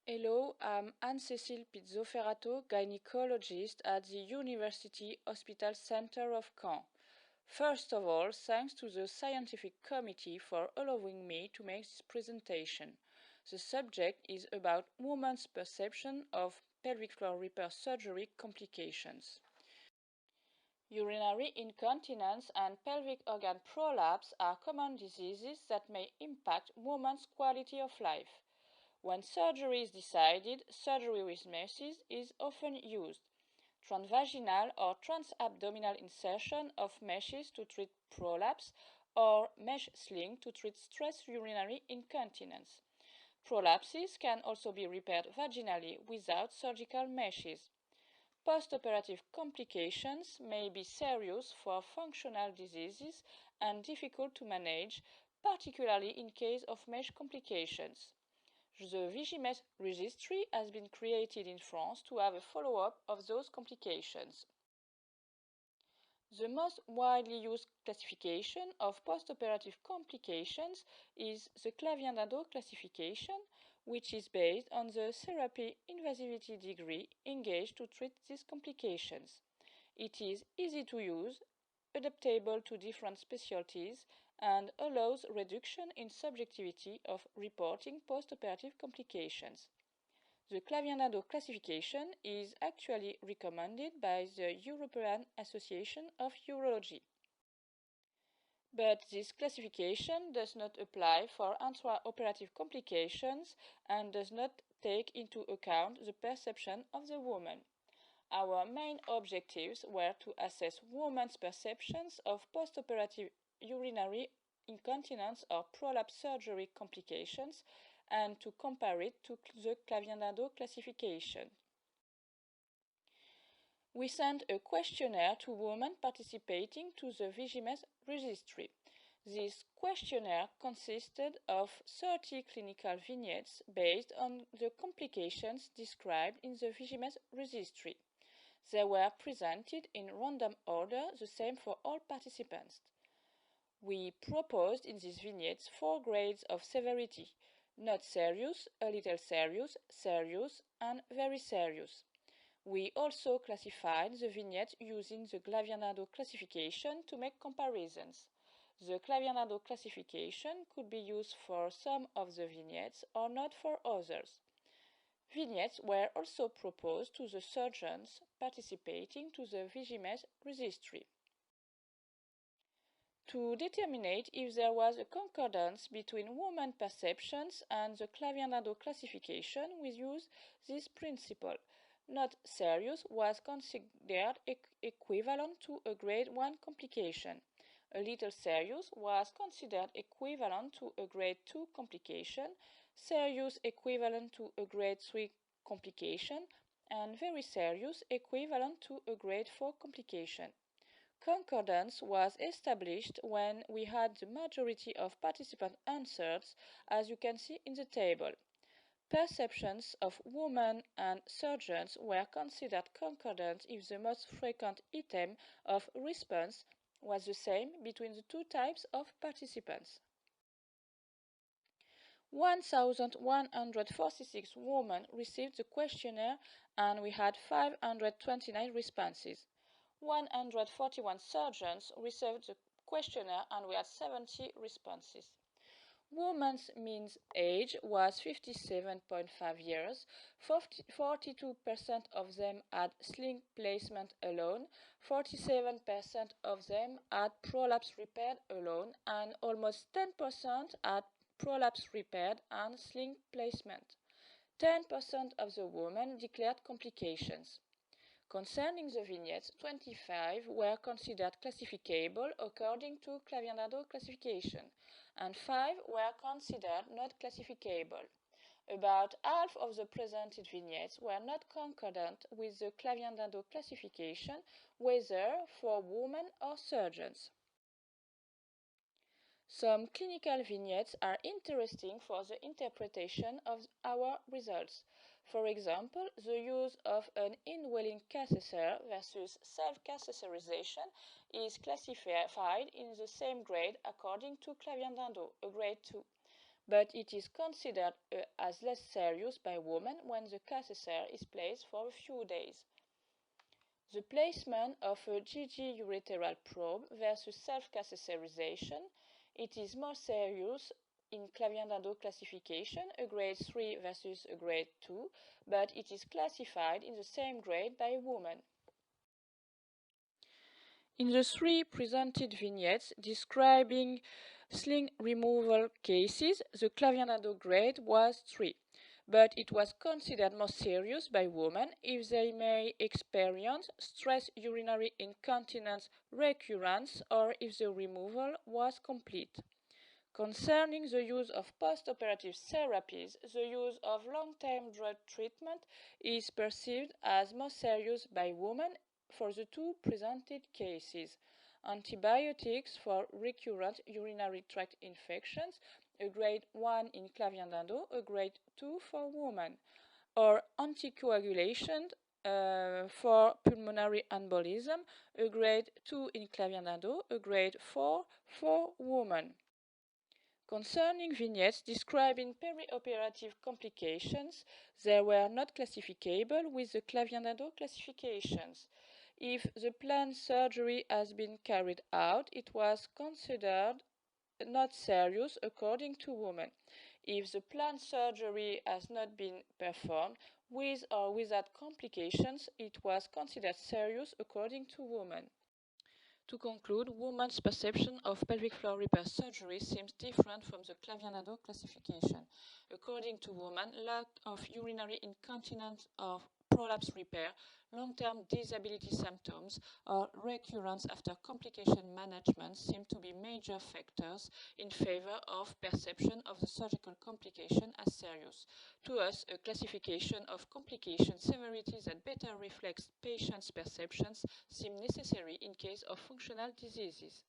Hello, I'm Anne-Cécile Pizzoferrato, gynecologist at the University Hospital Center of Caen. First of all, thanks to the scientific committee for allowing me to make this presentation. The subject is about women's perception of pelvic floor repair surgery complications. Urinary incontinence and pelvic organ prolapse are common diseases that may impact women's quality of life. When surgery is decided, surgery with meshes is often used. Transvaginal or transabdominal insertion of meshes to treat prolapse or mesh sling to treat stress urinary incontinence. Prolapses can also be repaired vaginally without surgical meshes. Postoperative complications may be serious for functional diseases and difficult to manage, particularly in case of mesh complications. The VGMS registry has been created in France to have a follow-up of those complications. The most widely used classification of postoperative complications is the Clavien Dindo classification, which is based on the therapy invasivity degree engaged to treat these complications. It is easy to use, adaptable to different specialties, and allows reduction in subjectivity of reporting postoperative complications. The Clavien Dindo classification is actually recommended by the European Association of Urology. But this classification does not apply for intraoperative complications and does not take into account the perception of the woman. Our main objectives were to assess women's perceptions of postoperative urinary incontinence or prolapse surgery complications and to compare it to the Clavien Dindo classification. We sent a questionnaire to women participating to the VGMS registry. This questionnaire consisted of 30 clinical vignettes based on the complications described in the VGMS registry. They were presented in random order, the same for all participants. We proposed in these vignettes 4 grades of severity: not serious, a little serious, serious, and very serious. We also classified the vignettes using the Clavien Dindo classification to make comparisons. The Clavien Dindo classification could be used for some of the vignettes or not for others. Vignettes were also proposed to the surgeons participating to the VGMS registry. To determine if there was a concordance between women perceptions and the Clavien Dindo classification, we used this principle. Not serious was considered equivalent to a grade 1 complication. A little serious was considered equivalent to a grade 2 complication, serious equivalent to a grade 3 complication, and very serious equivalent to a grade 4 complication. Concordance was established when we had the majority of participant answers, as you can see in the table. Perceptions of women and surgeons were considered concordant if the most frequent item of response was the same between the two types of participants. 1,146 women received the questionnaire and we had 529 responses. 141 surgeons received the questionnaire and we had 70 responses. Women's mean age was 57.5 years, 42% of them had sling placement alone, 47% of them had prolapse repaired alone, and almost 10% had prolapse repaired and sling placement. 10% of the women declared complications. Concerning the vignettes, 25 were considered classificable according to Clavien Dindo classification, and 5 were considered not classificable. About half of the presented vignettes were not concordant with the Clavien Dindo classification, whether for women or surgeons. Some clinical vignettes are interesting for the interpretation of our results. For example, the use of an indwelling catheter versus self-catheterization is classified in the same grade according to Clavien Dindo, a grade 2. but it is considered as less serious by women when the catheter is placed for a few days. The placement of a GG ureteral probe versus self-catheterization, it is more serious in Clavien Dindo classification, a grade 3 versus a grade 2, but it is classified in the same grade by women. In the three presented vignettes describing sling removal cases, the Clavien Dindo grade was 3, but it was considered more serious by women if they may experience stress urinary incontinence recurrence or if the removal was complete. Concerning the use of postoperative therapies, the use of long-term drug treatment is perceived as more serious by women for the two presented cases. Antibiotics for recurrent urinary tract infections, a grade 1 in Clavien Dindo, a grade 2 for women, or anticoagulation for pulmonary embolism, a grade 2 in Clavien Dindo, a grade 4 for women. Concerning vignettes describing perioperative complications, they were not classificable with the Clavien Dindo classifications. If the planned surgery has been carried out, it was considered not serious according to women. If the planned surgery has not been performed, with or without complications, it was considered serious according to women. To conclude, women's perception of pelvic floor repair surgery seems different from the Clavien Dindo classification. According to women, lack of urinary incontinence or prolapse repair, long-term disability symptoms, or recurrence after complication management seem to be major factors in favor of perception of the surgical complication as serious. To us, a classification of complication severity that better reflects patients' perceptions seems necessary in case of functional diseases.